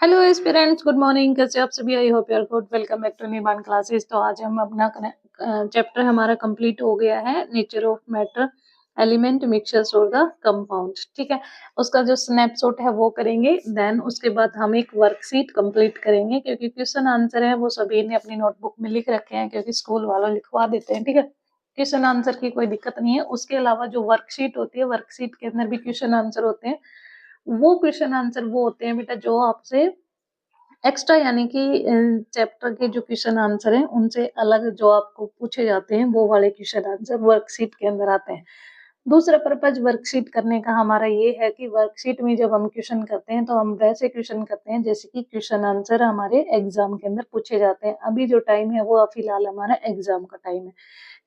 Hello aspirants, good morning. कैसे आप सभी? I hope you are good. Welcome back to निबान क्लासेस। तो आज हम अपना चैप्टर हमारा कंप्लीट हो गया है, nature of matter, element, mixtures और द कंपाउंड। ठीक है, उसका जो स्नैपशॉट है वो करेंगे। देन उसके बाद हम एक वर्कशीट कंप्लीट करेंगे, क्योंकि क्वेश्चन आंसर है वो सभी ने अपनी नोटबुक में लिख रखे हैं, क्योंकि स्कूल वालों लिखवा देते हैं। ठीक है, क्वेश्चन आंसर की कोई दिक्कत नहीं है। उसके अलावा जो वर्कशीट होती है, वर्कशीट के अंदर भी क्वेश्चन आंसर होते हैं। वो क्वेश्चन आंसर वो होते हैं बेटा जो आपसे एक्स्ट्रा, यानी कि चैप्टर के जो क्वेश्चन आंसर हैं उनसे अलग जो आपको पूछे जाते हैं, वो वाले क्वेश्चन आंसर वर्कशीट के अंदर आते हैं। दूसरा पर्पज वर्कशीट करने का हमारा ये है कि वर्कशीट में जब हम क्वेश्चन करते हैं तो हम वैसे क्वेश्चन करते हैं जैसे कि क्वेश्चन आंसर हमारे एग्जाम के अंदर पूछे जाते हैं। अभी जो टाइम है वो फिलहाल हमारा एग्जाम का टाइम है।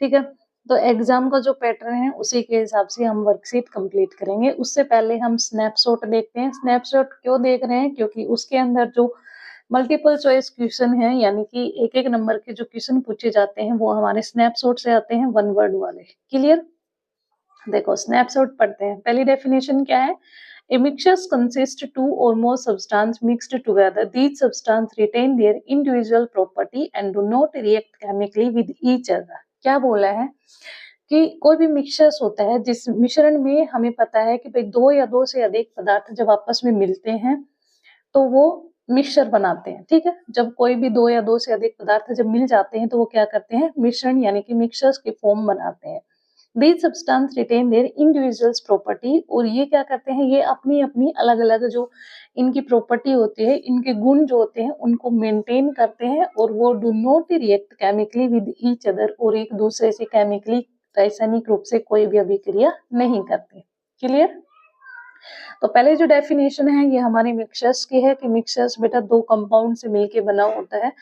ठीक है, तो एग्जाम का जो पैटर्न है उसी के हिसाब से हम वर्कशीट कंप्लीट करेंगे। उससे पहले हम स्नैपशॉट देखते हैं। स्नैपशॉट क्यों देख रहे हैं? क्योंकि उसके अंदर जो मल्टीपल चॉइस क्वेश्चन है, यानी कि एक एक नंबर के जो क्वेश्चन पूछे जाते हैं वो हमारे स्नैपशॉट से आते हैं, वन वर्ड वाले। क्लियर? देखो स्नैपशॉट पढ़ते हैं। पहली डेफिनेशन क्या है? A mixtures consist two or more substance mixed together. These substance retain their individual property and do not react chemically with each other. क्या बोला है कि कोई भी मिक्सचर्स होता है जिस मिश्रण में हमें पता है कि भाई दो या दो से अधिक पदार्थ जब आपस में मिलते हैं तो वो मिक्सचर बनाते हैं। ठीक है, जब कोई भी दो या दो से अधिक पदार्थ जब मिल जाते हैं तो वो क्या करते हैं? मिश्रण यानी कि मिक्सचर्स की फॉर्म बनाते हैं। These substance retain their individuals property, और ये क्या करते हैं? ये अपनी अपनी अलग अलग जो इनकी प्रॉपर्टी होती है, इनके गुण जो होते हैं उनको मेंटेन करते हैं, और वो do not react chemically with each other, और एक दूसरे से केमिकली रासायनिक रूप से कोई भी अभिक्रिया नहीं करते। क्लियर? तो पहले जो डेफिनेशन है ये हमारी मिक्सचर्स की है कि मिक्सचर्स बेटा दो कंपाउंड से मिलके बना होता है,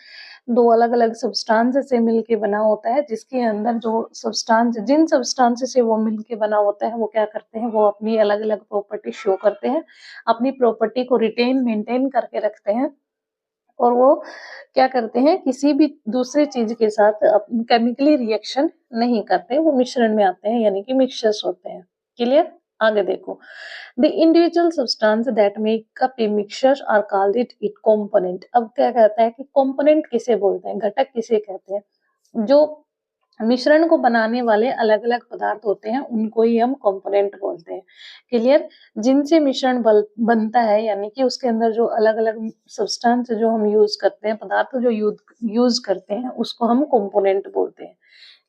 दो अलग अलग सब्सटेंस से मिलके बना होता है, जिसके अंदर जो सब्सटेंस, जिन सब्सटेंस से वो मिलके बना होता है वो क्या करते हैं? वो अपनी अलग अलग प्रॉपर्टी शो करते हैं, अपनी प्रॉपर्टी को रिटेन मेंटेन करके रखते हैं, और वो क्या करते हैं? किसी भी दूसरे चीज के साथ केमिकली रिएक्शन नहीं करते, वो मिश्रण में आते हैं, यानी कि मिक्सचर्स होते हैं। क्लियर? आगे देखो, the individual substance that make up a mixture are called it component. अब क्या कहता है कि कंपोनेंट किसे बोलते हैं, घटक किसे कहते हैं? जो मिश्रण को बनाने वाले अलग अलग पदार्थ होते हैं उनको ही हम कंपोनेंट बोलते हैं। क्लियर? जिनसे मिश्रण बनता है, यानी कि उसके अंदर जो अलग अलग सब्सटेंस जो हम यूज करते हैं, पदार्थ जो यूज करते हैं, उसको हम कंपोनेंट बोलते हैं।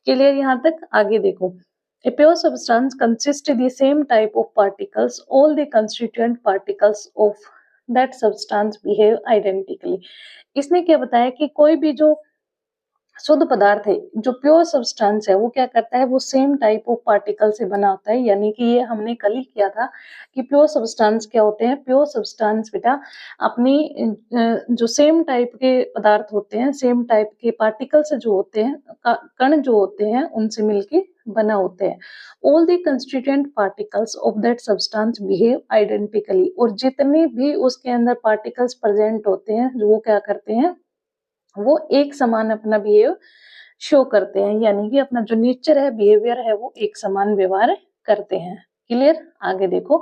क्लियर यहाँ तक? आगे देखो, a pure substance consists the same type of particles. All the constituent particles of that substance behave identically. इसने क्या बताया कि कोई भी जो शुद्ध पदार्थ है, जो प्योर सब्सटेंस है, वो क्या करता है? वो सेम टाइप ऑफ पार्टिकल से बना होता है। यानी कि ये हमने कल ही किया था कि प्योर सब्सटेंस क्या होते हैं? प्योर सब्सटेंस बेटा अपनी जो सेम टाइप के पदार्थ होते हैं, सेम टाइप के पार्टिकल्स जो होते हैं, कण जो होते हैं, उनसे मिलके बना होते हैं। All the constituent particles of that substance behave identically, और जितने भी उसके अंदर पार्टिकल्स प्रेजेंट होते हैं वो क्या करते हैं? वो एक समान अपना बिहेव शो करते हैं, यानी कि अपना जो नेचर है, बिहेवियर है, वो एक समान व्यवहार करते हैं। क्लियर? आगे देखो,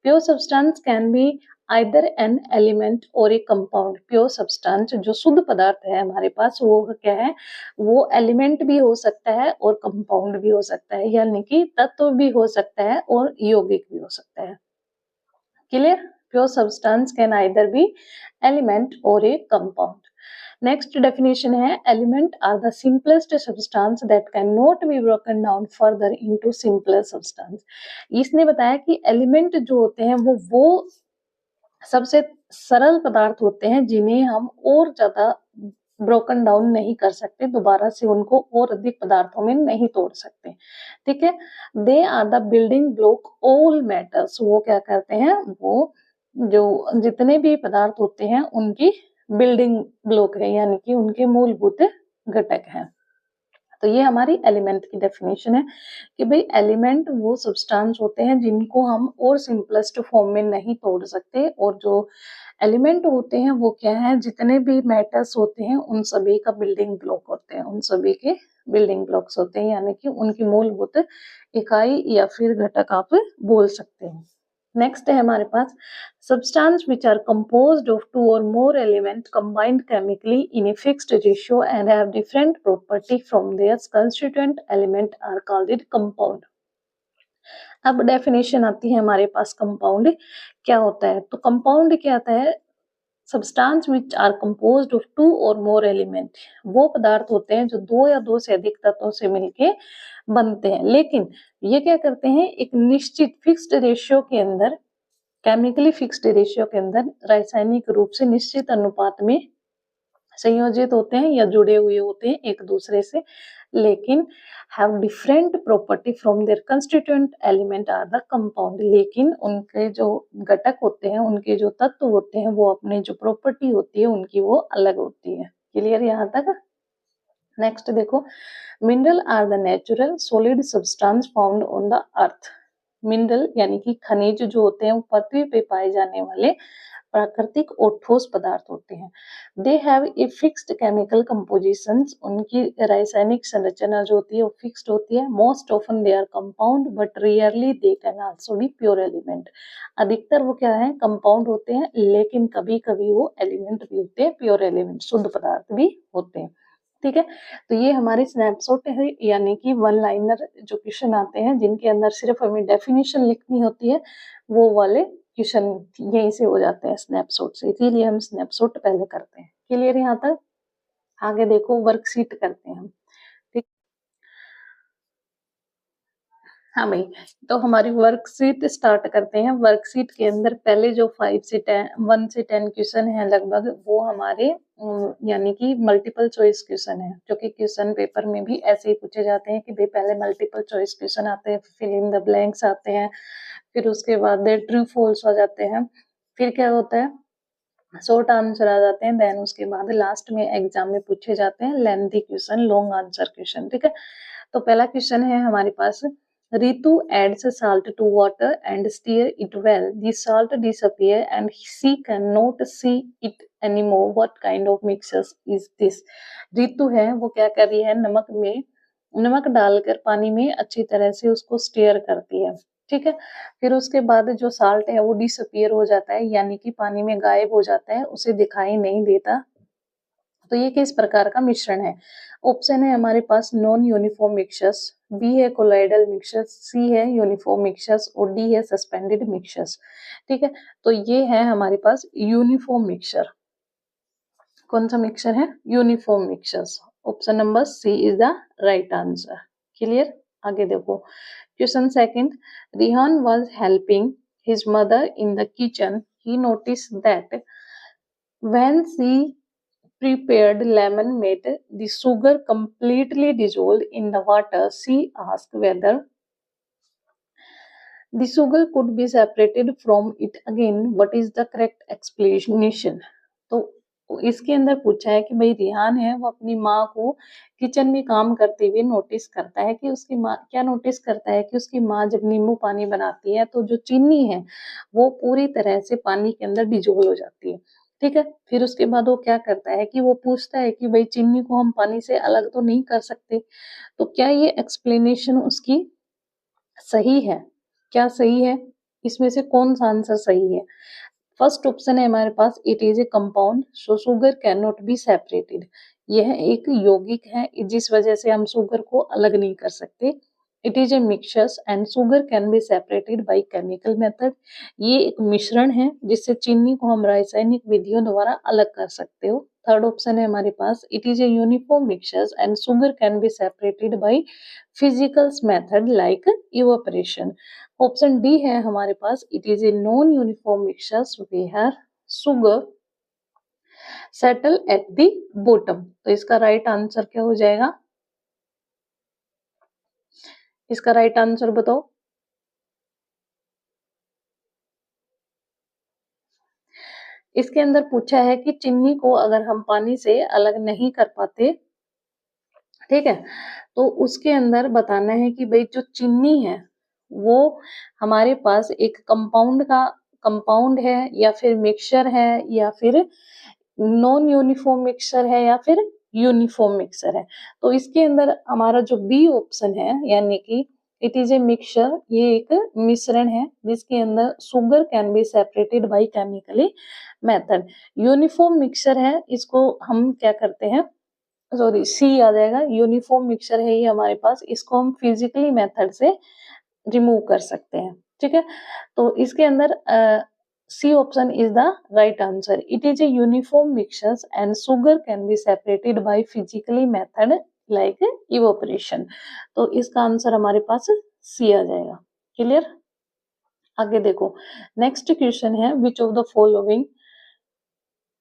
pure substance can be either an element और ए कंपाउंड। प्योर सब्सटेंस जो शुद्ध पदार्थ है हमारे पास, वो क्या है? वो एलिमेंट भी हो सकता है और कंपाउंड भी हो सकता है, यानी कि तत्व भी हो सकता है और यौगिक भी हो सकता है। Clear? Pure substance can either be element और ए कंपाउंड। नेक्स्ट डेफिनेशन है, element are the simplest substance that can not be broken down further into simpler substance. इसने बताया कि एलिमेंट जो होते हैं वो सबसे सरल पदार्थ होते हैं जिन्हें हम और ज्यादा ब्रोकन डाउन नहीं कर सकते, दोबारा से उनको और अधिक पदार्थों में नहीं तोड़ सकते। ठीक है, they are the building block all matters. वो क्या करते हैं? वो जो जितने भी पदार्थ होते हैं उनकी बिल्डिंग ब्लॉक है, यानी कि उनके मूलभूत घटक हैं। तो ये हमारी एलिमेंट की डेफिनेशन है कि भाई एलिमेंट वो सब्सटेंस होते हैं जिनको हम और सिंपलेस्ट फॉर्म में नहीं तोड़ सकते, और जो एलिमेंट होते हैं वो क्या है? जितने भी मैटर्स होते हैं उन सभी का बिल्डिंग ब्लॉक होते हैं, उन सभी के बिल्डिंग ब्लॉक्स होते हैं, यानी कि उनकी मूलभूत इकाई या फिर घटक आप बोल सकते हैं। नेक्स्ट है हमारे पास substance which are composed of two or more elements combined chemically in a fixed ratio and have different property from their constituent element are called it compound. अब डेफिनेशन आती है हमारे पास कंपाउंड क्या होता है। तो कंपाउंड क्या आता है, substance which are composed of two और मोर एलिमेंट, वो पदार्थ होते हैं जो दो या दो से अधिक तत्वों से मिलके बनते हैं, लेकिन ये क्या करते हैं, एक निश्चित फिक्स्ड रेशियो के अंदर, केमिकली फिक्स्ड रेशियो के अंदर रासायनिक रूप से निश्चित अनुपात में संयोजित होते हैं या जुड़े हुए होते हैं एक दूसरे से, लेकिन have different property from their constituent element are the compound, लेकिन उनके जो घटक होते हैं, उनके जो तत्व होते हैं, वो अपने जो प्रॉपर्टी होती है उनकी वो अलग होती है। क्लियर यहाँ तक। नेक्स्ट देखो, mineral are the natural solid substance found on the earth. Mineral यानी कि खनिज जो होते हैं वो पृथ्वी पे पाए जाने वाले प्राकृतिक और ठोस पदार्थ होते हैं। They have a fixed chemical compositions, उनकी रासायनिक संरचना जो होती है वो फिक्स्ड होती है। Most often they are compound but rarely they can also be pure element. अधिकतर वो क्या है, कंपाउंड होते हैं, लेकिन कभी कभी वो एलिमेंट भी होते हैं, प्योर एलिमेंट शुद्ध पदार्थ भी होते हैं। ठीक है, तो ये हमारे स्नैपशॉट है, यानी कि वन लाइनर जो क्वेश्चन आते हैं जिनके अंदर सिर्फ हमें डेफिनेशन लिखनी होती है, वो वाले क्वेश्चन यहीं से हो जाते हैं स्नैपशॉट से, इसीलिए हम स्नैपशॉट पहले करते हैं। क्लियर यहाँ तक। आगे देखो, वर्कशीट करते हैं हम। ठीक, हाँ भाई, तो हमारी वर्कशीट स्टार्ट करते हैं। वर्कशीट के अंदर पहले जो 1 से 10 क्वेश्चन है लगभग, वो हमारे यानी कि मल्टीपल चॉइस क्वेश्चन है, जो कि क्वेश्चन पेपर में भी ऐसे ही पूछे जाते हैं कि भाई पहले मल्टीपल चॉइस क्वेश्चन आते हैं, फिल इन द ब्लैंक्स आते हैं, फिर उसके बाद ट्रू फॉल्स हो जाते हैं, फिर क्या होता है, शॉर्ट आंसर आ जाते हैं, देन उसके बाद लास्ट में एग्जाम में पूछे जाते हैं lengthy question, long answer question. ठीक है, तो पहला क्वेश्चन है हमारे पास, Ritu adds salt to water and stir it well. The salt disappears and she cannot see it anymore. What kind of mixture is this? Ritu है वो क्या कर रही है, नमक डालकर पानी में अच्छी तरह से उसको स्टेयर करती है। ठीक है, फिर उसके बाद जो साल्ट है वो डिसअपियर हो जाता है, यानी कि पानी में गायब हो जाता है, उसे दिखाई नहीं देता। तो ये किस प्रकार का मिश्रण है? ऑप्शन है हमारे पास नॉन यूनिफॉर्म मिक्सचर्स, बी है कोलाइडल मिक्सचर्स, सी है यूनिफॉर्म मिक्सचर्स और डी है सस्पेंडेड मिक्सचर्स। ठीक है, तो ये है हमारे पास यूनिफॉर्म मिक्सचर। कौन सा मिक्सचर है? Uniform mixtures. Option number C is the right answer. Clear. आगे देखो, question second, Rehan was helping his mother in the kitchen, he notice that when she prepared lemon made the sugar completely dissolved in the water. She asked whether the sugar could be separated from it again. What is the correct explanation? तो इसके अंदर पूछा है कि भाई रिहान है वो अपनी माँ को किचन में काम करते हुए नोटिस करता है कि उसकी माँ क्या नोटिस करता है कि उसकी माँ जब नींबू पानी बनाती है तो जो चीनी है वो पूरी तरह से पानी के अंदर डिजोल्व हो जाती है। ठीक है, फिर उसके बाद वो क्या करता है कि वो पूछता है कि भाई चीनी को हम पानी से अलग तो नहीं कर सकते, तो क्या ये एक्सप्लेनेशन उसकी सही है? क्या सही है? इसमें से कौन सा आंसर सही है? फर्स्ट ऑप्शन है हमारे पास, it is a compound so sugar can not be separated. यह एक यौगिक है, जिस वजह से हम शुगर को अलग नहीं कर सकते। It is A mixtures and sugar can be separated by chemical method. ये एक मिश्रण है जिससे चीनी को हम रासायनिक विधियों द्वारा अलग कर सकते हो। थर्ड ऑप्शन है हमारे पास, it is a uniform mixtures and sugar can be separated by physical method like evaporation. Option D है हमारे पास, it is a non uniform mixtures where sugar settle at the bottom. तो इसका right answer क्या हो जाएगा? इसका right answer बताओ। इसके अंदर पूछा है कि चीनी को अगर हम पानी से अलग नहीं कर पाते, ठीक है, तो उसके अंदर बताना है कि भाई जो चीनी है वो हमारे पास एक कंपाउंड है या फिर मिक्सचर है या फिर नॉन यूनिफॉर्म मिक्सचर है या फिर यूनिफॉर्म मिक्सचर है। तो इसके अंदर हमारा जो बी ऑप्शन है, यानी कि इट इज ए मिक्सचर, ये एक मिश्रण है जिसके अंदर sugar can be separated bye chemically method. Uniform mixture है, इसको हम क्या करते हैं, सॉरी सी आ जाएगा, यूनिफॉर्म मिक्सचर है ये हमारे पास, इसको हम फिजिकली मेथड से रिमूव कर सकते हैं। ठीक है, तो इसके अंदर C option is the right answer. It is a uniform mixtures and sugar can be separated by physically method like evaporation. तो इसका आंसर हमारे पास सी आ जाएगा। क्लियर? आगे देखो, नेक्स्ट क्वेश्चन है which of the following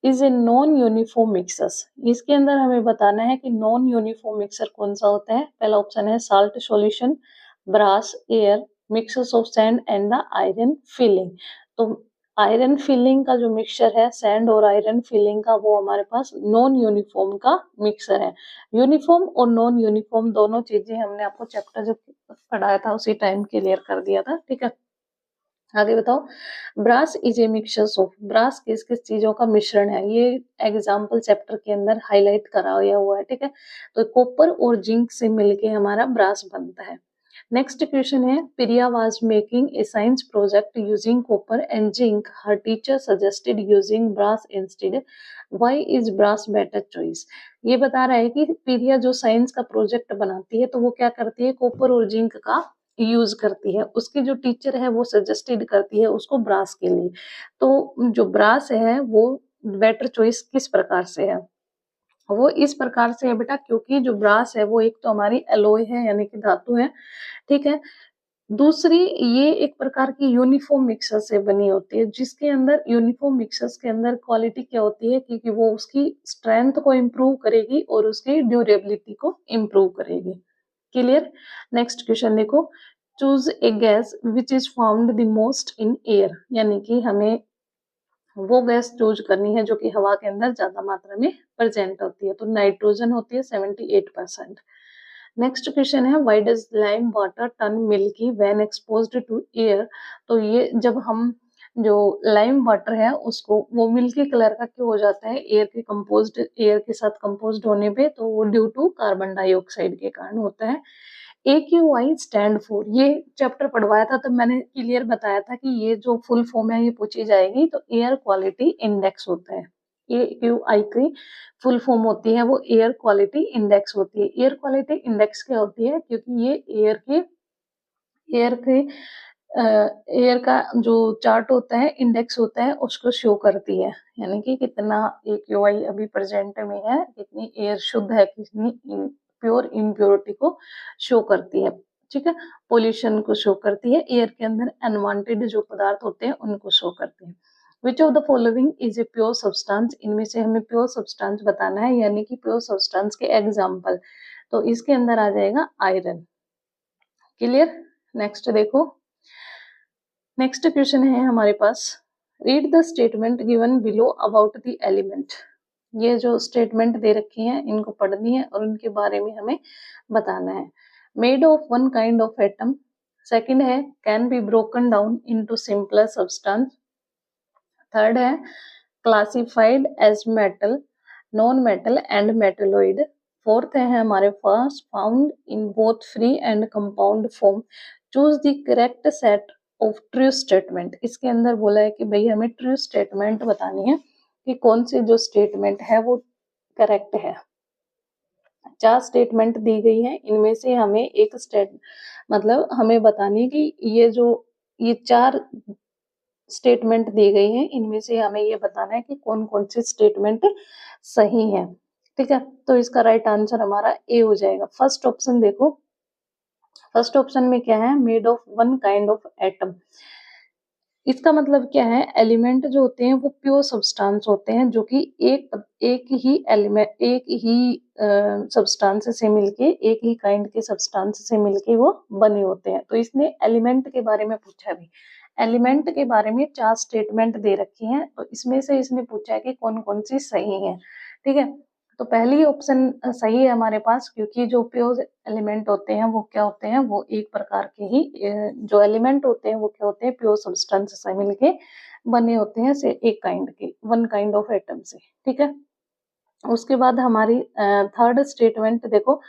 is a non uniform mixers. इसके अंदर हमें बताना है कि नॉन यूनिफॉर्म मिक्सर कौन सा होता है। पहला ऑप्शन है salt solution, brass, air, mixers of sand and the iron filing. तो आयरन फिलिंग का जो मिक्सचर है, सैंड और आयरन फिलिंग का, वो हमारे पास नॉन यूनिफॉर्म का मिक्सर है। यूनिफॉर्म और नॉन यूनिफॉर्म दोनों चीजें हमने आपको चैप्टर जब पढ़ाया था उसी टाइम क्लियर कर दिया था। ठीक है, आगे बताओ, brass is a mixture of, brass किस किस चीजों का मिश्रण है, ये एग्जाम्पल चैप्टर के अंदर हाईलाइट कराया हुआ है। ठीक है, तो कॉपर और जिंक से मिलके हमारा ब्रास बनता है। नेक्स्ट क्वेश्चन है, Priya was making a science project using copper and zinc, her teacher suggested using brass instead, why is brass better choice. ये बता रहा है कि प्रिया जो साइंस का प्रोजेक्ट बनाती है तो वो क्या करती है, कॉपर और जिंक का यूज करती है, उसकी जो टीचर है वो सजेस्टेड करती है उसको ब्रास के लिए। तो जो ब्रास है वो बेटर चॉइस किस प्रकार से है, वो इस प्रकार से है बेटा, क्योंकि जो ब्रास है वो एक तो हमारी एलॉय है यानी कि धातु है। ठीक है, दूसरी ये एक प्रकार की यूनिफॉर्म मिक्सर से बनी होती है, जिसके अंदर यूनिफॉर्म मिक्सर्स के अंदर क्वालिटी क्या होती है, क्योंकि वो उसकी स्ट्रेंथ को इम्प्रूव करेगी और उसकी ड्यूरेबिलिटी को इम्प्रूव करेगी। क्लियर? नेक्स्ट क्वेश्चन देखो, choose a gas which is found the most in air, यानी कि हमें वो गैस चूज करनी है जो कि हवा के अंदर ज्यादा मात्रा में प्रेजेंट होती है। तो नाइट्रोजन होती है 78%। नेक्स्ट क्वेश्चन है, why does lime water turn milky when exposed to air. तो ये जब हम जो लाइम वाटर है उसको, वो मिल्की कलर का क्यों हो जाता है एयर के साथ कंपोज्ड होने पे, तो वो ड्यू टू कार्बन डाइऑक्साइड के कारण होता है। AQI स्टैंड फॉर, ये चैप्टर पढ़वाया था तो मैंने क्लियर बताया था कि ये जो फुल फॉर्म है ये पूछी जाएगी, तो एयर क्वालिटी इंडेक्स होता है। AQI की फुल फॉर्म होती है वो एयर क्वालिटी इंडेक्स होती है। एयर क्वालिटी इंडेक्स क्या होती है, क्योंकि ये एयर के एयर का जो चार्ट होता है, इंडेक्स होता है, उसको शो करती है, यानी कि कितना AQI अभी प्रेजेंट में है, कितनी एयर शुद्ध है, कितनी प्योर इम्प्योरिटी को शो करती है। ठीक है, पोल्यूशन को शो करती है, एयर के अंदर अनवांटेड जो पदार्थ होते हैं उनको शो करते हैं। Which of the following is a pure substance, इनमें से हमें प्योर सब्सटेंस बताना है, यानी कि प्योर सब्सटेंस के एग्जाम्पल। तो इसके अंदर आ जाएगा आयरन। क्लियर? नेक्स्ट देखो, नेक्स्ट क्वेश्चन है हमारे पास, read the statement given below about the element. ये जो स्टेटमेंट दे रखी हैं इनको पढ़नी है और उनके बारे में हमें बताना है। Made of one kind of atom, second है can be broken down into simpler substance, third है classified as metal, non metal and metalloid, fourth है हमारे पास found in both free and compound form, choose the correct set of true statement. इसके अंदर बोला है कि भाई हमें ट्रू स्टेटमेंट बतानी है कि कौन सी जो स्टेटमेंट है वो करेक्ट है। 4 स्टेटमेंट दी गई है, इनमें से हमें एक मतलब हमें बतानी है कि ये 4 स्टेटमेंट दी गई है, इनमें से हमें ये बताना है कि कौन कौन सी स्टेटमेंट सही है। ठीक है, तो इसका राइट आंसर हमारा ए हो जाएगा। फर्स्ट ऑप्शन देखो, फर्स्ट ऑप्शन में क्या है, made of one kind of atom. इसका मतलब क्या है, एलिमेंट जो होते हैं वो प्योर सब्सटेंस होते हैं जो कि एक ही एलिमेंट, एक ही सब्सटेंस से मिलके, एक ही काइंड के सब्सटेंस से मिलके वो बने होते हैं। तो इसने एलिमेंट के बारे में पूछा भी, एलिमेंट के बारे में 4 स्टेटमेंट दे रखी हैं, तो इसमें से इसने पूछा है कि कौन कौन सी सही है। ठीक है, तो पहली ऑप्शन सही है हमारे पास, क्योंकि जो प्योर एलिमेंट होते हैं वो क्या होते हैं, वो एक प्रकार के ही जो एलिमेंट होते हैं वो क्या होते हैं, प्योर सब्सटेंस से मिलके बने होते हैं, से एक काइंड के, वन काइंड ऑफ एटम से। ठीक है, उसके बाद हमारी थर्ड स्टेटमेंट देखो,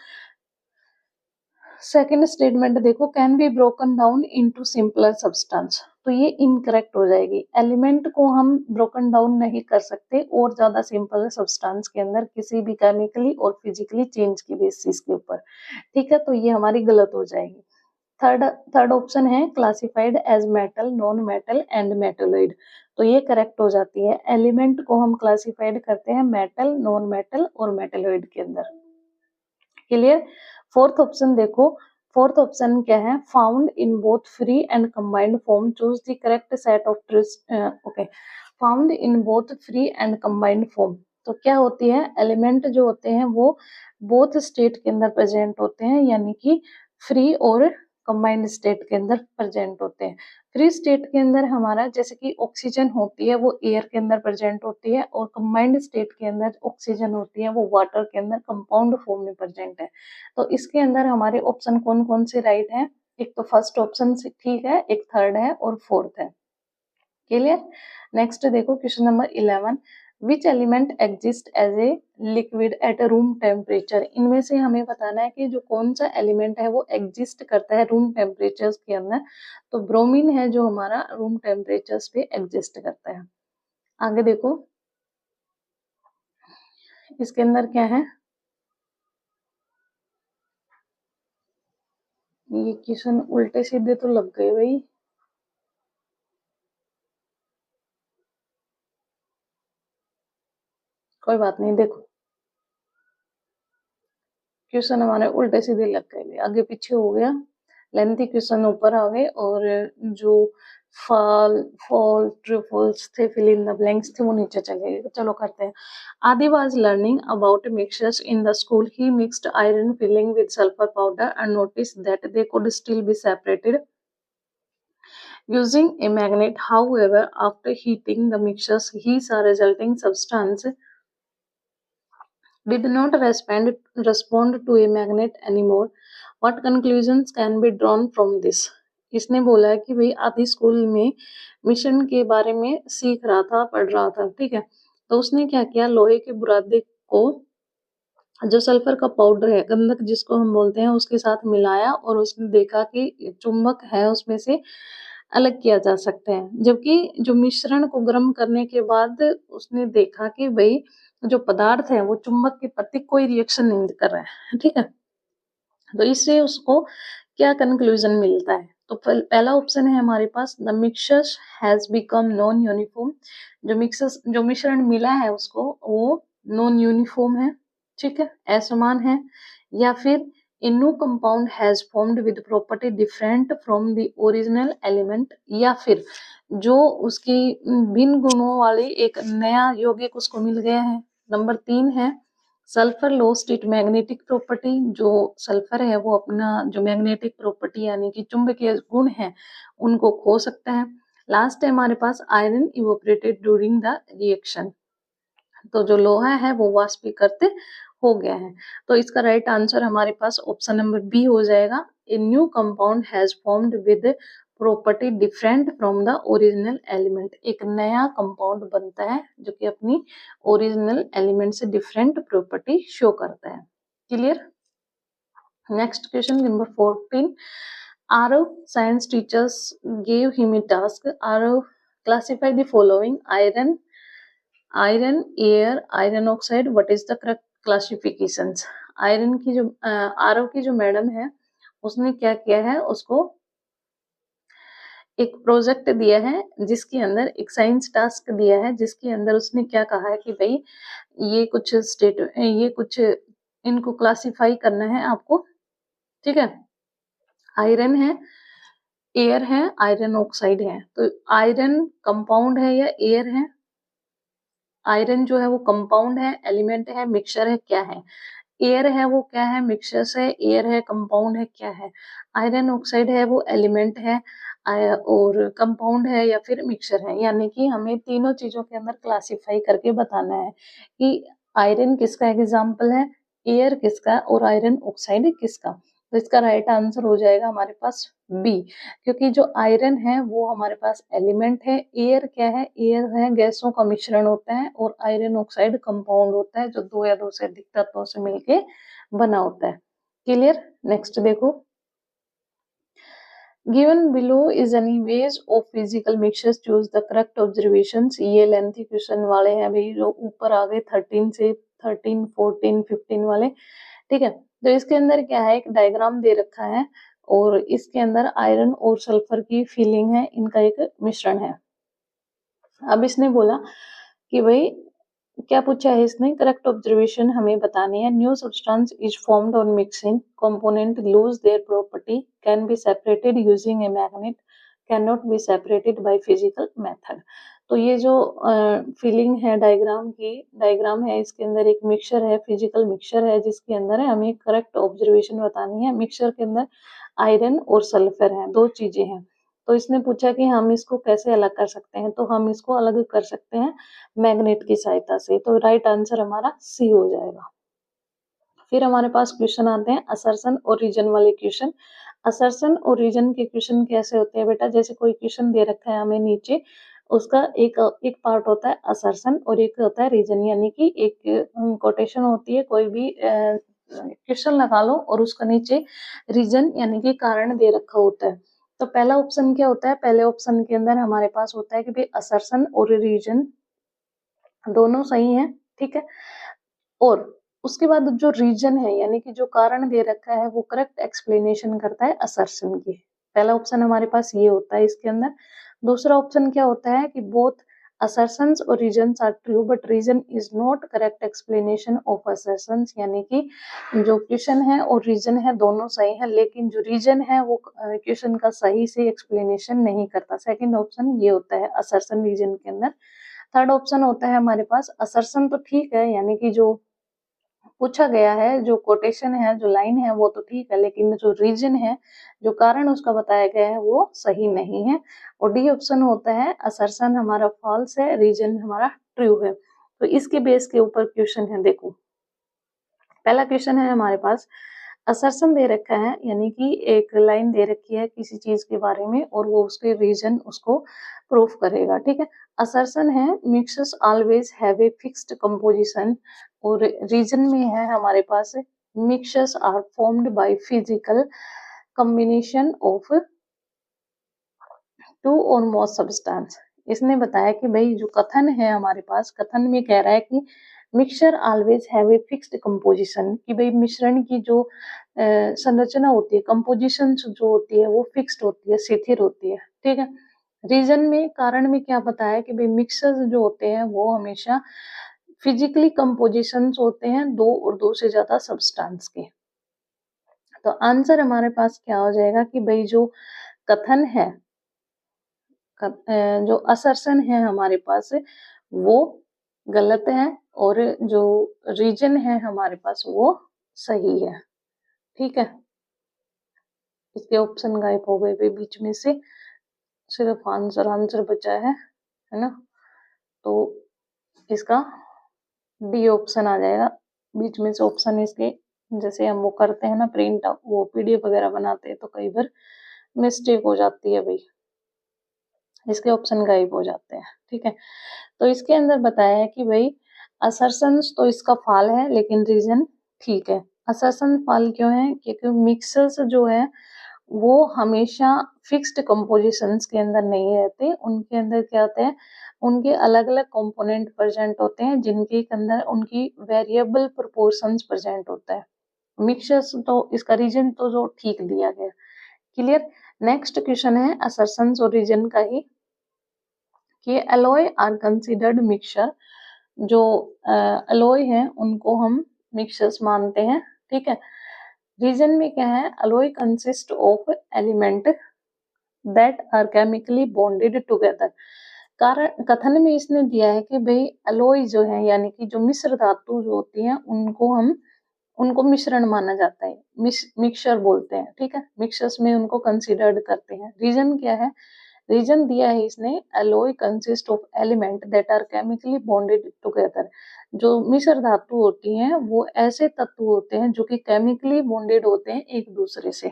सेकेंड स्टेटमेंट देखो, can be broken down into simpler substance, तो ये इनकरेक्ट हो जाएगी। एलिमेंट को हम ब्रोकन डाउन नहीं कर सकते और ज्यादा सिंपल सब्सटेंस के अंदर किसी भी केमिकली और फिजिकली चेंज की बेसिस के ऊपर, ठीक है, तो ये हमारी गलत हो जाएगी। थर्ड थर्ड ऑप्शन है classified as metal, non metal and metalloid, तो ये करेक्ट हो जाती है। एलिमेंट को हम क्लासिफाइड करते हैं मेटल, नॉन मेटल और मेटलोइड के अंदर। क्लियर। फोर्थ ऑप्शन देखो, फोर्थ ऑप्शन क्या है, found in both free and combined form, choose the correct set of okay, found in both free and combined form, तो क्या होती है, एलिमेंट जो होते हैं वो बोथ स्टेट के अंदर प्रेजेंट होते हैं, यानी कि फ्री और कंबाइंड स्टेट के अंदर प्रेजेंट होते हैं। फ्री स्टेट के अंदर हमारा जैसे कि ऑक्सीजन होती है वो एयर के अंदर प्रेजेंट होती है, और कंबाइंड स्टेट के अंदर ऑक्सीजन होती है वो वाटर के अंदर कंपाउंड फॉर्म में प्रेजेंट है। तो इसके अंदर हमारे ऑप्शन कौन कौन से राइट है, एक तो फर्स्ट ऑप्शन ठीक है, एक थर्ड है और फोर्थ है। क्लियर। नेक्स्ट देखो question number 11, which element exist as a liquid at room temperature, इनमें से हमें बताना है कि जो कौन सा एलिमेंट है वो एग्जिस्ट करता है रूम टेम्परेचर के अंदर, तो ब्रोमीन है जो हमारा रूम टेम्परेचर पे एग्जिस्ट करता है। आगे देखो इसके अंदर क्या है, ये क्वेश्चन उल्टे सीधे तो लग गए भाई, कोई बात नहीं। देखो क्वेश्चन हमारे उल्टे सीधे लग गए, आगे पीछे हो गया, लेंथी क्वेश्चन ऊपर आ गए, और जो फॉल फॉल ट्रू फॉल्स थे, फिल इन द ब्लैंक्स थे, वो नीचे चले गए। चलो करते हैं। आदि was learning about mixtures in the school, he mixed iron filling with sulphur powder and notice that they could still be separated using a magnet. However, after heating the mixtures, he saw resulting substance did not respond to a magnet anymore. What conclusions can be drawn from this? इसने बोला है कि भाई आदि school में mission के बारे में सीख रहा था, पढ़ रहा था, ठीक है, तो उसने क्या किया, लोहे के बुरादे को जो सल्फर का पाउडर है, गंधक जिसको हम बोलते हैं, उसके साथ मिलाया, और उसने देखा कि चुंबक है उसमें से अलग किया जा सकता है। जबकि जो मिश्रण को गर्म करने के बाद उसने देखा कि भाई जो पदार्थ है वो चुंबक के प्रति कोई रिएक्शन नहीं कर रहा है, ठीक है, तो इससे उसको क्या कंक्लूजन मिलता है, तो पहला ऑप्शन है हमारे पास, the mixture has become non uniform, जो मिश्रण मिला है उसको वो नॉन यूनिफॉर्म है, ठीक है, असमान है, या फिर a new compound has formed with property different from the original element, या फिर जो उसकी भिन्न गुणों वाले एक नया यौगिक उसको मिल गया है। नंबर 3 है sulphur lost it magnetic property, जो सल्फर है वो अपना जो मैग्नेटिक प्रॉपर्टी यानी कि चुंबकीय गुण है उनको खो सकता है। लास्ट है हमारे पास iron evaporated during the reaction, तो जो लोहा है वो वाष्पीकृत हो गया है। तो इसका राइट आंसर हमारे पास ऑप्शन नंबर बी हो जाएगा, a new compound has formed with property different from the original element, एक नया कंपाउंड बनता है जो कि अपनी ओरिजिनल एलिमेंट से डिफरेंट प्रॉपर्टी शो करता है। Clear. Next question number 14, Arav science teachers gave him a task. Arav classify the following: iron, air, iron oxide, what is the correct classifications. Iron की जो आरओ की जो madam है उसने क्या किया है, उसको एक प्रोजेक्ट दिया है जिसके अंदर एक साइंस टास्क दिया है, जिसके अंदर उसने क्या कहा है कि भाई ये कुछ इनको क्लासिफाई करना है आपको, ठीक है, आयरन है, एयर है, आयरन ऑक्साइड है, तो आयरन कंपाउंड है या एयर है, आयरन जो है वो कंपाउंड है, एलिमेंट है, मिक्सचर है, क्या है, एयर है वो क्या है, मिक्सचर है, एयर है, कंपाउंड है, क्या है, आयरन ऑक्साइड है वो एलिमेंट है और कंपाउंड है या फिर मिक्सचर है, यानी कि हमें तीनों चीजों के अंदर क्लासिफाई करके बताना है कि आयरन किसका एग्जाम्पल है, एयर किसका और आयरन ऑक्साइड किसका। तो इसका राइट आंसर हो जाएगा हमारे पास बी, क्योंकि जो आयरन है वो हमारे पास एलिमेंट है, एयर क्या है, एयर है गैसों का मिश्रण होता है, और आयरन ऑक्साइड कंपाउंड होता है जो दो या दो से अधिक तत्वों से मिलके बना होता है। क्लियर। नेक्स्ट देखो given below is any ways of physical mixtures, choose the correct observations. ये लेंथी क्वेश्चन वाले हैं भाई, जो ऊपर आ गए 13 से 13, 14, 15 वाले, ठीक है। तो इसके अंदर क्या है, एक डायग्राम दे रखा है और इसके अंदर आयरन और सल्फर की फीलिंग है, इनका एक मिश्रण है। अब इसने बोला कि भाई क्या पूछा है इसने, करेक्ट ऑब्जर्वेशन हमें बतानी है। New substance is formed on mixing, component lose their property, can be separated using a magnet, can not be separated by physical method. तो ये जो फीलिंग है डायग्राम है, इसके अंदर एक मिक्सचर है, फिजिकल मिक्सचर है, जिसके अंदर है हमें करेक्ट ऑब्जर्वेशन बतानी है। मिक्सचर के अंदर आयरन और सल्फर है, दो चीजें हैं। तो इसने पूछा कि हम इसको कैसे अलग कर सकते हैं, तो हम इसको अलग कर सकते हैं मैग्नेट की सहायता से। तो राइट आंसर हमारा सी हो जाएगा। फिर हमारे पास क्वेश्चन आते हैं असर्शन और रीजन वाले क्वेश्चन। असर्शन और रीजन के क्वेश्चन कैसे होते हैं बेटा, जैसे कोई क्वेश्चन दे रखा है हमें नीचे, उसका एक पार्ट होता है असर्शन और एक होता है रीजन, यानी कि एक कोटेशन होती है, कोई भी क्वेश्चन लगा लो और उसका नीचे रीजन यानी कि कारण दे रखा होता है। तो पहला ऑप्शन क्या होता है, पहले ऑप्शन के अंदर हमारे पास होता है कि भाई असर्शन और रीजन दोनों सही है, ठीक है। और उसके बाद जो रीजन है यानी कि जो कारण दे रखा है वो करेक्ट एक्सप्लेनेशन करता है असर्शन की। पहला ऑप्शन हमारे पास ये होता है इसके अंदर। दूसरा ऑप्शन क्या होता है कि बोथ assertions और reasons are true but reason is not correct explanation of assertions, यानी कि जो क्वेश्चन है और रीजन है दोनों सही है, लेकिन जो रीजन है वो क्वेश्चन का सही से एक्सप्लेनेशन नहीं करता। सेकंड ऑप्शन ये होता है असर्शन रीजन के अंदर। थर्ड ऑप्शन होता है हमारे पास असर्शन तो ठीक है, यानी कि जो पूछा गया है, जो कोटेशन है, जो लाइन है वो तो ठीक है, लेकिन जो रीजन है, जो कारण उसका बताया गया है वो सही नहीं है। और डी ऑप्शन होता है असर्शन हमारा फॉल्स है, रीजन हमारा ट्रू है। तो इसके बेस के ऊपर क्वेश्चन है, देखो पहला क्वेश्चन है हमारे पास, असर्शन दे रखा है यानी कि एक लाइन दे रखी है किसी चीज के बारे में और वो उसके रीजन उसको प्रूफ करेगा, ठीक है। असर्शन है mixtures always have a fixed composition, और रीजन में है हमारे पास mixtures are formed by physical combination of two और मोर सब्सटेंस। इसने बताया कि भाई जो कथन है हमारे पास, कथन में कह रहा है कि mixture always have a fixed composition, कि भाई मिश्रण की जो संरचना होती है, कंपोजिशन जो होती है वो फिक्स्ड होती है, स्थिर होती है, ठीक है। रीजन में कारण में क्या बताया कि भाई मिक्सर्स जो होते हैं वो हमेशा फिजिकली कंपोजिशन होते हैं दो और दो से ज्यादा सब्सटेंस के। तो आंसर हमारे पास क्या हो जाएगा कि भाई जो कथन है, जो असर्शन है हमारे पास वो गलत है और जो रीजन है हमारे पास वो सही है, ठीक है। इसके ऑप्शन गायब हो गए भाई बीच में से, सिर्फ आंसर बचा है ना। तो इसका डी ऑप्शन आ जाएगा। बीच में से ऑप्शन इसके, जैसे हम वो करते हैं ना प्रिंट, वो पीडीएफ वगैरह बनाते हैं तो कई बार मिस्टेक हो जाती है भाई, इसके ऑप्शन गायब हो जाते हैं, ठीक है। तो इसके अंदर बताया है कि भाई असर्शंस तो इसका फॉल है लेकिन रीजन ठीक है। असर्शन फॉल क्यों है, क्योंकि मिक्सर्स जो है वो हमेशा फिक्स्ड कंपोजिशंस के अंदर नहीं रहते, उनके अंदर क्या होते हैं, उनके अलग अलग कंपोनेंट प्रेजेंट होते हैं जिनके अंदर उनकी वेरिएबल प्रोपोर्शंस प्रेजेंट होता है। मिक्सर्स तो इसका रीजन तो जो ठीक दिया गया, क्लियर। नेक्स्ट क्वेश्चन है असर्शंस और रीजन का ही, कि एलॉय आर कंसिडर्ड मिक्सचर, जो एलॉय है उनको हम मिक्सचर्स मानते हैं, ठीक है। रीजन में क्या है, alloy consist of element that are chemically bonded together. कारण कथन में इसने दिया है कि भाई एलॉय जो है यानी कि जो मिश्र धातु जो होती हैं उनको मिश्रण माना जाता है, मिक्सचर बोलते हैं, ठीक है। मिक्सचर्स में उनको कंसिडर्ड करते हैं। रीजन क्या है, रीजन दिया है इसने, alloy consist of element that are chemically bonded together. जो मिश्र धातु होती हैं वो ऐसे तत्व होते हैं जो कि केमिकली बॉन्डेड होते हैं एक दूसरे से।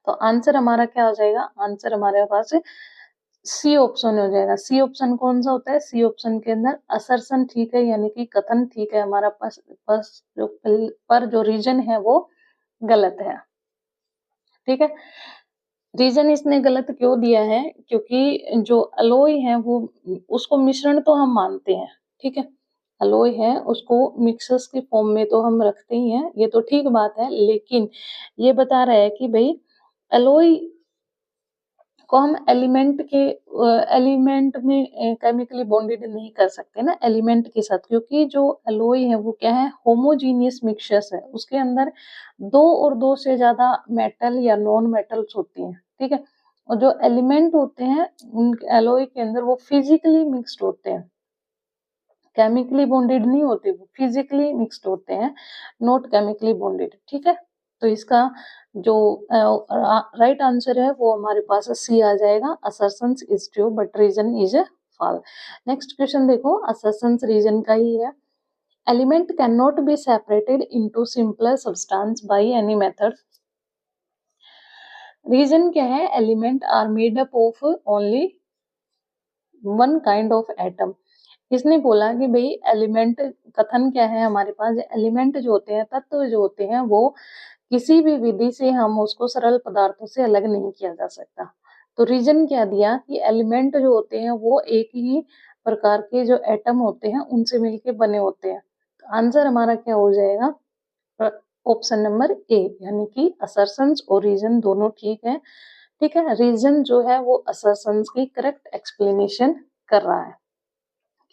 तो आंसर हमारा क्या हो जाएगा, आंसर हमारे पास सी ऑप्शन हो जाएगा। सी ऑप्शन कौन सा होता है, सी ऑप्शन के अंदर असर्शन ठीक है यानी कि कथन ठीक है हमारा पास, पर जो रीजन है वो गलत है, ठीक है। रीजन इसने गलत क्यों दिया है, क्योंकि जो अलोय है वो उसको मिश्रण तो हम मानते हैं, ठीक है, अलोय है उसको मिक्सर्स के फॉर्म में तो हम रखते ही हैं, ये तो ठीक बात है, लेकिन ये बता रहा है कि भाई अलोय को हम एलिमेंट में केमिकली बॉन्डेड नहीं कर सकते ना एलिमेंट के साथ, क्योंकि जो एलोय है वो क्या है, होमोजीनियस मिक्सचर्स है, उसके अंदर दो और दो से ज्यादा मेटल या नॉन मेटल्स होती हैं, ठीक है, और जो एलिमेंट होते हैं उन एलोय के अंदर वो फिजिकली मिक्स्ड होते हैं, केमिकली बॉन्डेड नहीं होते, वो फिजिकली मिक्स्ड होते हैं, नॉट केमिकली बॉन्डेड, ठीक है। तो इसका जो राइट आंसर है वो हमारे पास सी आ जाएगा, assertions is true but reason is false. Next question देखो, असर्शंस रीजन का ही है, element can not be separated into simpler substance by any method. Reason क्या है, element are made up of only one kind of atom. इसने बोला कि भाई एलिमेंट, कथन क्या है हमारे पास, एलिमेंट जो होते हैं, तत्व जो होते हैं, वो किसी भी विधि से हम उसको सरल पदार्थों से अलग नहीं किया जा सकता। तो रीजन क्या दिया कि एलिमेंट जो होते हैं वो एक ही प्रकार के जो एटम होते हैं उनसे मिलके बने होते हैं। तो आंसर हमारा क्या हो जाएगा, ऑप्शन नंबर ए, यानी कि असर्शंस और रीजन दोनों ठीक है, ठीक है, रीजन जो है वो असर्शंस की करेक्ट एक्सप्लेनेशन कर रहा है,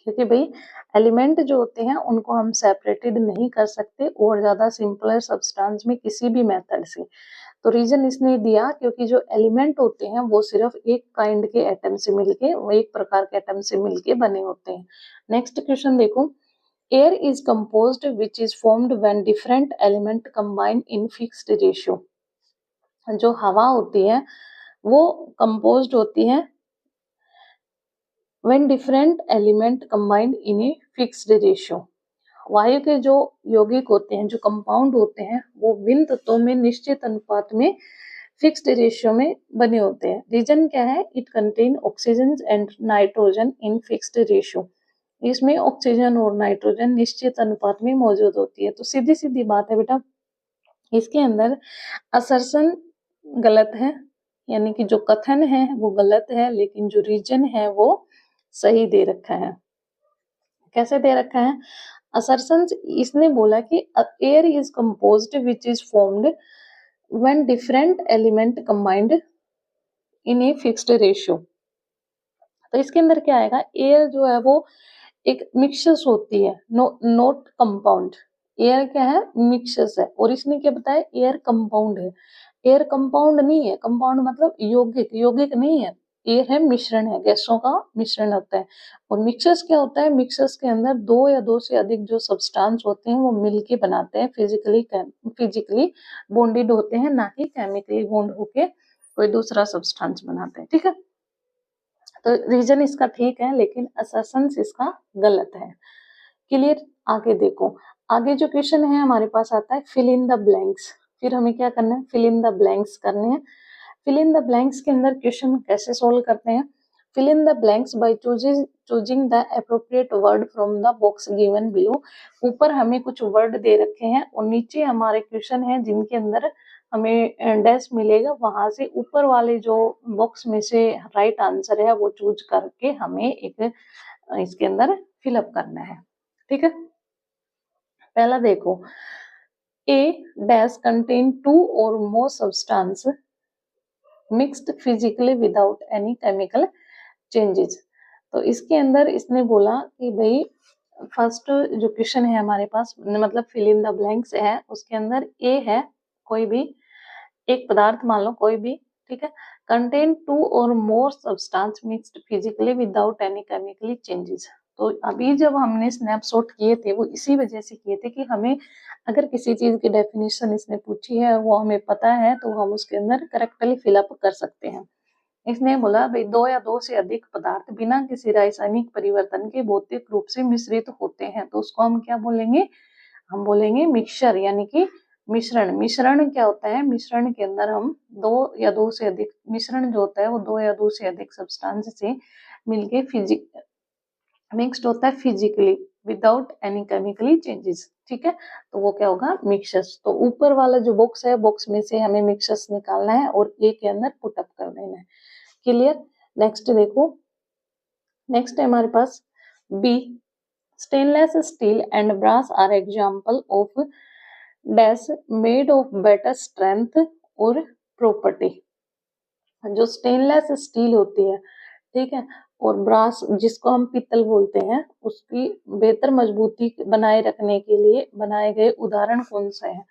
क्योंकि भाई एलिमेंट जो होते हैं उनको हम सेपरेटेड नहीं कर सकते और ज्यादा सिंपलर सब्सटेंस में किसी भी मेथड से। तो रीजन इसने दिया क्योंकि जो एलिमेंट होते हैं वो सिर्फ एक काइंड के एटम से मिलके, वो एक प्रकार के एटम से मिलके बने होते हैं। नेक्स्ट क्वेश्चन देखो, air is composed which is formed when different element combine in fixed ratio. जो हवा होती है वो कंपोज्ड होती है when different element combined in a fixed ratio। वायु के जो यौगिक होते हैं, जो कंपाउंड होते हैं, वो विन तत्वों में निश्चित अनुपात में फिक्स्ड रेशियो में बने होते हैं। रीजन क्या है, it contain oxygen and nitrogen in fixed ratio. इसमें ऑक्सीजन और नाइट्रोजन निश्चित अनुपात में मौजूद होती है। तो सीधी सीधी बात है बेटा, इसके अंदर असर्शन गलत है, यानी कि जो कथन है वो गलत है, लेकिन जो रीजन है वो सही दे रखा है। कैसे दे रखा है, असर्शंस इसने बोला कि air is composed which is formed when different element combined in A fixed ratio. तो इसके अंदर क्या आएगा, एयर जो है वो एक मिक्सचर्स होती है, नोट कंपाउंड। एयर क्या है, मिक्सचर्स है, और इसने क्या बताया, एयर कंपाउंड है। एयर कंपाउंड नहीं है, कंपाउंड मतलब यौगिक, यौगिक नहीं है, एयर है मिश्रण है, गैसों का मिश्रण होता है। और मिक्सचर्स क्या होता है, मिक्सचर्स के अंदर दो या दो से अधिक जो सब्सटेंस होते हैं वो मिलके बनाते हैं, फिजिकली बॉन्डेड होते हैं, ना कि केमिकली बॉन्ड होके कोई दूसरा सब्सटेंस बनाते हैं, ठीक है। तो रीजन इसका ठीक है, लेकिन असर्शंस इसका गलत है। क्लियर, आगे देखो, आगे जो क्वेश्चन है हमारे पास आता है फिल इन द ब्लैंक्स। फिर हमें क्या करना है, फिल इन द ब्लैंक्स करने हैं। फिल इन द ब्लैंक्स के अंदर क्वेश्चन कैसे सोल्व करते हैं, fill in the blanks by choosing the appropriate word from the box given below. ऊपर हमें कुछ वर्ड दे रखे हैं और नीचे हमारे क्वेश्चन है जिनके अंदर हमें डैश मिलेगा, वहां से ऊपर वाले जो बॉक्स में से राइट आंसर है वो चूज करके हमें एक इसके अंदर फिलअप करना है, ठीक है। पहला देखो, ए डैश कंटेन टू और more substance mixed physically without any chemical changes. तो इसके अंदर इसने बोला कि भाई फर्स्ट जो क्वेश्चन है हमारे पास, मतलब फिल इन द ब्लैंक्स है, उसके अंदर ए है, कोई भी एक पदार्थ मान लो कोई भी, ठीक है, कंटेन टू और more substance mixed physically without any chemically changes. तो अभी जब हमने स्नैपशॉट किए थे वो इसी वजह से किए थे कि हमें अगर किसी चीज की डेफिनेशन इसने पूछी है वो हमें पता है तो हम उसके अंदर करेक्टली फिलअप कर सकते हैं। इसने बोला भाई दो या दो से अधिक पदार्थ बिना किसी रासायनिक परिवर्तन के भौतिक रूप से मिश्रित होते हैं, तो उसको हम क्या बोलेंगे, हम बोलेंगे मिक्सचर, यानी कि मिश्रण। मिश्रण क्या होता है, मिश्रण के अंदर हम दो या दो से अधिक, मिश्रण जो होता है वो दो या दो से अधिक सब्सटेंस से मिलके फिजिक मिक्स्ड होता है physically, without any chemically changes. ठीक है, तो वो क्या होगा, मिक्सचर्स। तो ऊपर वाला जो बॉक्स है, बॉक्स में से हमें मिक्सचर्स निकालना है और ए के अंदर पुटअप कर देना है। क्लियर। नेक्स्ट देखो, नेक्स्ट है हमारे पास B, stainless steel and brass are example of dash made of better strength और प्रॉपर्टी। जो स्टेनलेस स्टील होती है, ठीक है, और ब्रास जिसको हम पीतल बोलते हैं, उसकी बेहतर मजबूती बनाए रखने के लिए बनाए गए उदाहरण कौन से हैं।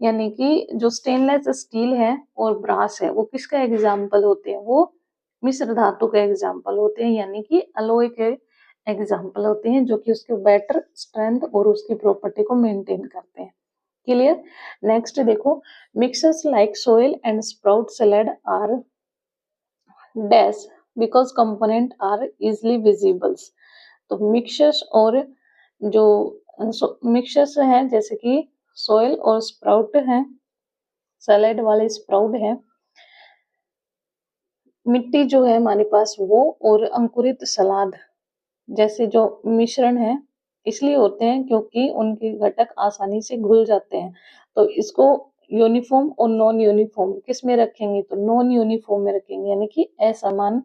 यानी कि जो स्टेनलेस स्टील है और ब्रास है, वो किसका एग्जाम्पल होते हैं, वो मिश्र धातु के एग्जाम्पल होते हैं, यानी कि अलॉय के एग्जाम्पल होते हैं, जो कि उसके बेटर स्ट्रेंथ और उसकी प्रॉपर्टी को मेंटेन करते हैं। क्लियर। नेक्स्ट देखो, mixtures like soil and sprout salad are dash because component are easily visibles. तो मिक्सर्स और जो मिक्सर्स हैं जैसे कि सोयल और स्प्राउट हैं, सैलेड वाले स्प्राउट हैं, मिट्टी जो है हमारे पास वो, और अंकुरित सलाद जैसे जो मिश्रण है, इसलिए होते हैं क्योंकि उनके घटक आसानी से घुल जाते हैं। तो इसको यूनिफॉर्म और नॉन यूनिफॉर्म किस में रखेंगे, तो नॉन यूनिफॉर्म में रखेंगे, यानी कि असमान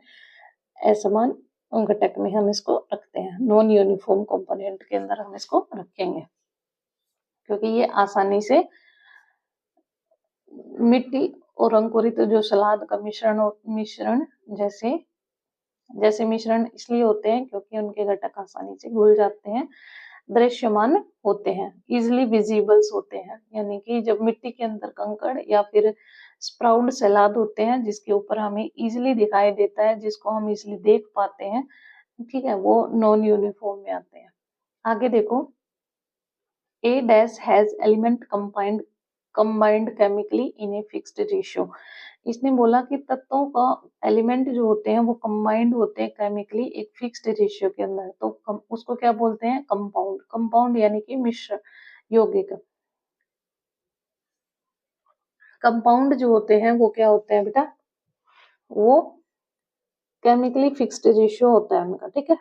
असमान घटक में हम इसको रखते हैं, नॉन यूनिफॉर्म कंपोनेंट के अंदर हम इसको रखेंगे, क्योंकि ये आसानी से मिट्टी और अंकुरित जो सलाद का मिश्रण जैसे जैसे मिश्रण इसलिए होते हैं क्योंकि उनके घटक आसानी से घुल जाते हैं, दृश्यमान होते हैं, इजिली विजिबल्स होते हैं। यानी कि जब मिट्टी के अंदर कंकड़ या फिर स्प्राउट सलाद होते हैं जिसके ऊपर हमें इजिली दिखाई देता है, जिसको हम इजिली देख पाते हैं, ठीक है, वो नॉन यूनिफॉर्म में आते हैं। आगे देखो, A dash has element combined chemically in a fixed ratio। इसने बोला कि तत्वों का एलिमेंट जो होते हैं वो कंबाइंड होते हैं केमिकली एक फिक्स्ड रेशियो के अंदर, तो उसको क्या बोलते हैं, कंपाउंड। कंपाउंड यानी कि मिश्र यौगिक। कंपाउंड जो होते हैं वो क्या होते हैं बेटा, वो केमिकली फिक्स्ड रेशियो होता है उनका। ठीक है,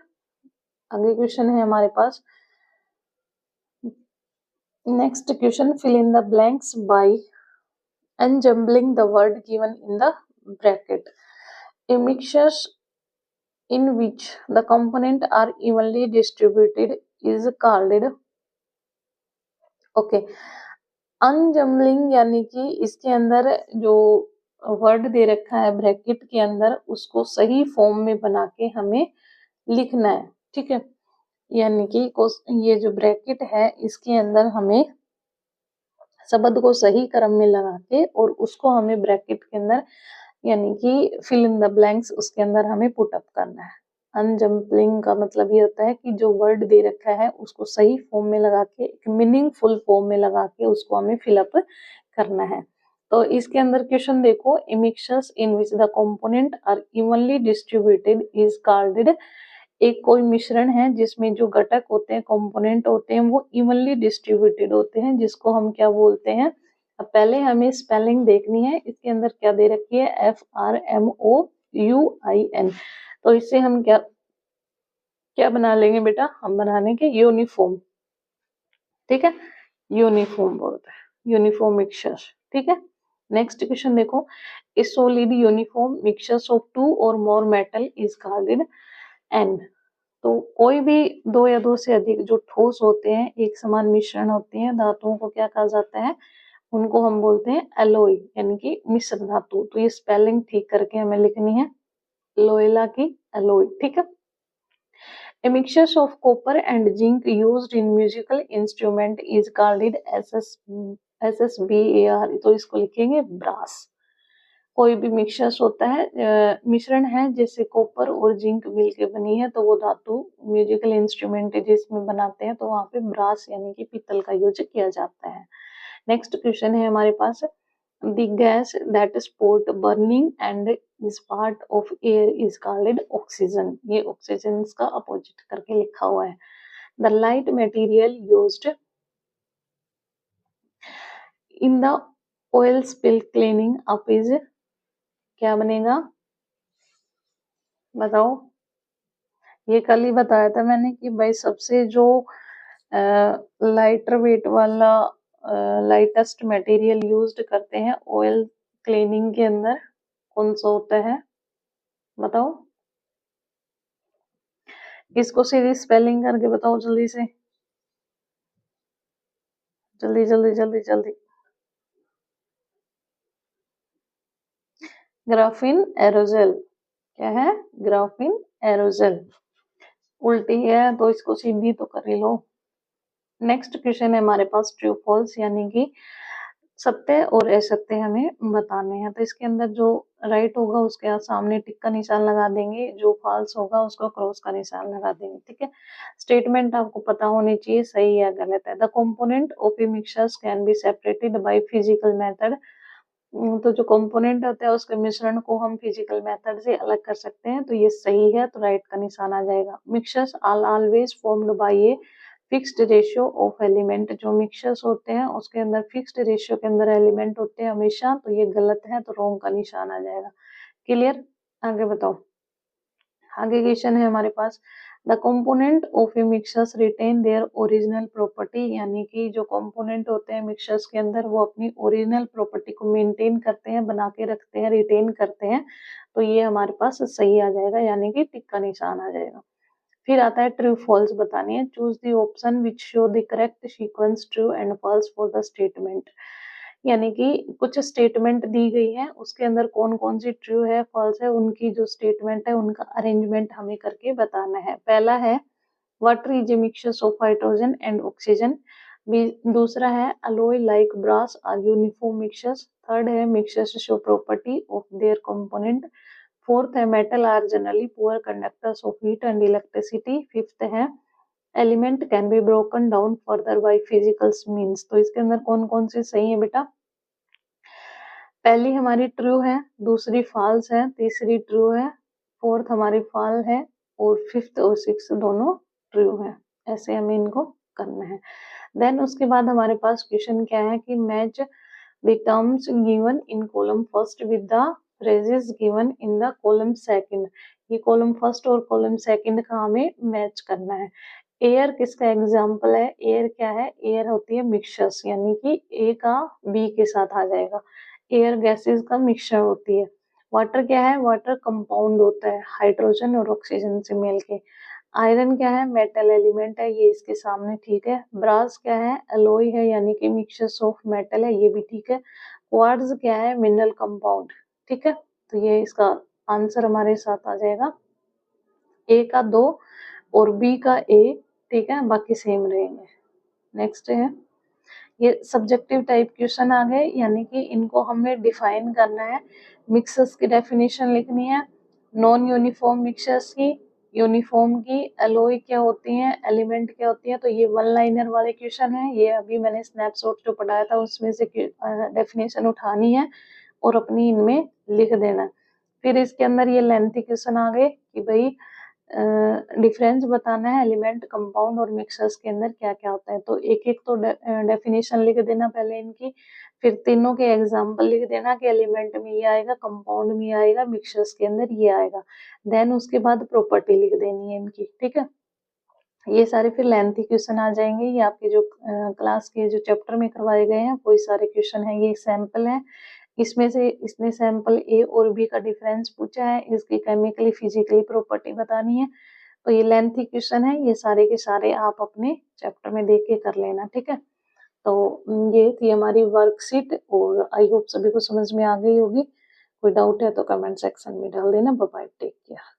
आगे क्वेश्चन है हमारे पास, next question, fill in the blanks by unjumbling the word given in the bracket। A mixture in which the components are evenly distributed is called, okay, अनजम्बलिंग, यानी कि इसके अंदर जो वर्ड दे रखा है ब्रैकेट के अंदर, उसको सही फॉर्म में बना के हमें लिखना है। ठीक है, यानी कि ये जो ब्रैकेट है इसके अंदर हमें शब्द को सही क्रम में लगा के और उसको हमें ब्रैकेट के अंदर, यानी कि फिल इन द ब्लैंक्स, उसके अंदर हमें पुट अप करना है। अनजम्पलिंग का मतलब ये होता है कि जो वर्ड दे रखा है उसको सही फॉर्म में लगा के, एक मीनिंगफुल फॉर्म में लगा के उसको हमें फिलअप करना है। तो इसके अंदर क्वेश्चन देखो, mixtures in which the component are evenly distributed is called. एक कोई मिश्रण है जिसमें जो घटक होते हैं, कंपोनेंट होते हैं, वो इवनली डिस्ट्रीब्यूटेड होते हैं, जिसको हम क्या बोलते हैं। अब पहले हमें स्पेलिंग देखनी है, इसके अंदर क्या दे रखी है, FRMOUIN। तो इससे हम क्या क्या बना लेंगे बेटा, हम बना लेंगे यूनिफॉर्म। ठीक है, यूनिफॉर्म बोलते हैं, यूनिफॉर्म मिक्सचर। ठीक है, नेक्स्ट क्वेश्चन देखो, a solid uniform mixtures of two और more metal is called an. तो कोई भी दो या दो से अधिक जो ठोस होते हैं, एक समान मिश्रण होते हैं धातुओं को क्या कहा जाता है, उनको हम बोलते हैं एलोय, यानी कि मिश्र धातु। तो ये स्पेलिंग ठीक करके हमें लिखनी है, लोयला की एलोय। ठीक है, A mixture of copper and zinc used in musical instrument is called SSBAR। तो इसको लिखेंगे ब्रास। कोई भी मिक्सचर्स होता है, मिश्रण है जैसे कॉपर और जिंक मिलके बनी है, तो वो धातु म्यूजिकल इंस्ट्रूमेंट जिसमें बनाते हैं, तो वहां पे ब्रास यानी कि पीतल का यूज किया जाता है। नेक्स्ट क्वेश्चन है हमारे पास, the gas that spot burning and is part of air is called oxygen. ये ऑक्सीजन का अपोजिट करके लिखा हुआ है। The light material used in the oil spill cleaning up is, क्या बनेगा बताओ। ये कल ही बताया था मैंने कि भाई सबसे जो लाइटर वेट वाला लाइटेस्ट मटेरियल यूज्ड करते हैं ऑयल क्लीनिंग के अंदर, कौन सा होता है बताओ। इसको सीधी स्पेलिंग करके बताओ जल्दी से, जल्दी जल्दी जल्दी जल्दी। ग्राफिन एरोजेल, क्या है? Graphene aerogel. उल्टी है तो इसको सीधी तो कर ही लो। नेक्स्ट क्वेश्चन है हमारे पास ट्रू फॉल्स, यानी कि सत्य और असत्य हमें बताने हैं। तो इसके अंदर जो राइट होगा उसके सामने टिक का निशान लगा देंगे, जो फॉल्स होगा उसको क्रॉस का निशान लगा देंगे, ठीक है। स्टेटमेंट आपको पता होनी चाहिए सही या गलत है। The component of a mixtures can be separated by physical method. तो जो कंपोनेंट होता है उसके मिश्रण को हम फिजिकल मेथड से अलग कर सकते हैं, तो ये सही है, तो राइट का निशान आ जाएगा। Mixtures are always formed by a fixed ratio of element. जो मिक्सचर्स होते हैं उसके अंदर फिक्स्ड रेशियो के अंदर एलिमेंट होते हैं हमेशा, तो ये गलत है, तो रॉन्ग का निशान आ जाएगा। क्लियर? आगे बताओ। आगे क्वेश्चन है हमारे पास, the component of a mixtures retain their original property, यानी कि जो कंपोनेंट होते हैं मिक्सचर्स के अंदर वो अपनी ओरिजिनल प्रॉपर्टी को मेंटेन करते हैं, बना के रखते हैं, रिटेन करते हैं, तो ये हमारे पास सही आ जाएगा, यानी कि टिक का निशान आ जाएगा। फिर आता है ट्रू फॉल्स बतानी है। Choose the option which show the correct sequence true and false for the statement, यानी कि कुछ स्टेटमेंट दी गई है उसके अंदर कौन कौन सी ट्रू है फॉल्स है, उनकी जो स्टेटमेंट है उनका अरेंजमेंट हमें करके बताना है। पहला है water is a mixture of hydrogen and oxygen. दूसरा है alloy like brass are uniform mixtures. Third है mixtures show property of their component. Fourth है metal are generally poor conductors of heat and electricity. Fifth है element can be broken down further by physical means. तो इसके अंदर कौन कौन से सही है बेटा? पहली हमारी ट्रू है, दूसरी फॉल्स है, तीसरी ट्रू है, फोर्थ हमारी फॉल है, और फिफ्थ और सिक्स दोनों ट्रू है। ऐसे हमें इनको करना है। देन उसके बाद हमारे पास क्वेश्चन क्या है कि match the terms given in column first with the phrases given in the column second. ये कॉलम फर्स्ट और कॉलम सेकंड का हमें मैच करना है। एयर किसका एग्जाम्पल है? एयर क्या है? एयर होती है मिक्सचर्स, यानी कि ए का बी के साथ आ जाएगा। एयर गैसेस का मिक्सचर होती है। वाटर क्या है? वाटर कंपाउंड होता है हाइड्रोजन और ऑक्सीजन से मिलके। आयरन क्या है? मेटल एलिमेंट है, ये इसके सामने ठीक है। ब्रास क्या है? एलॉय है, यानी कि मिक्सचर ऑफ मेटल है, ये भी ठीक है। क्वार्ट्ज क्या है? मिनरल कंपाउंड, ठीक है। तो ये इसका आंसर हमारे साथ आ जाएगा। ए का 2 और बी का ए, ठीक है, बाकी सेम रहेंगे। नेक्स्ट है ये सब्जेक्टिव टाइप क्वेश्चन आ गए, यानी कि इनको हमें डिफाइन करना है। मिक्सर्स की डेफिनेशन लिखनी है, नॉन यूनिफॉर्म मिक्सर्स की, यूनिफॉर्म की, एलॉय क्या होती हैं, एलिमेंट क्या होती हैं। तो ये वन लाइनर वाले क्वेश्चन है, ये अभी मैंने स्नैपशॉट जो पढ़ाया था उसमें से डेफिनेशन उठानी है और अपनी इनमें लिख देना। फिर इसके अंदर ये लेंथी क्वेश्चन आ गए कि भाई डिफरेंस बताना है एलिमेंट, कंपाउंड और मिक्सर्स के अंदर क्या क्या होता है। तो एक एक तो डेफिनेशन लिख देना पहले इनकी, फिर तीनों के एग्जांपल लिख देना कि एलिमेंट में ये आएगा, कंपाउंड में ये आएगा, मिक्सर्स के अंदर ये आएगा। देन उसके बाद प्रॉपर्टी लिख देनी है इनकी, ठीक है। ये सारे फिर लेंथी क्वेश्चन आ जाएंगे। ये आपके जो क्लास के जो चैप्टर में करवाए गए हैं वही सारे क्वेश्चन हैं, ये सैंपल है। इसमें से इसने सैंपल ए और बी का डिफरेंस पूछा है, इसकी केमिकली फिजिकली प्रॉपर्टी बतानी है। तो ये लेंथी क्वेश्चन है, ये सारे के सारे आप अपने चैप्टर में देख के कर लेना, ठीक है। तो ये थी हमारी वर्कशीट और आई होप सभी को समझ में आ गई होगी। कोई डाउट है तो कमेंट सेक्शन में डाल देना। Bye bye, take care.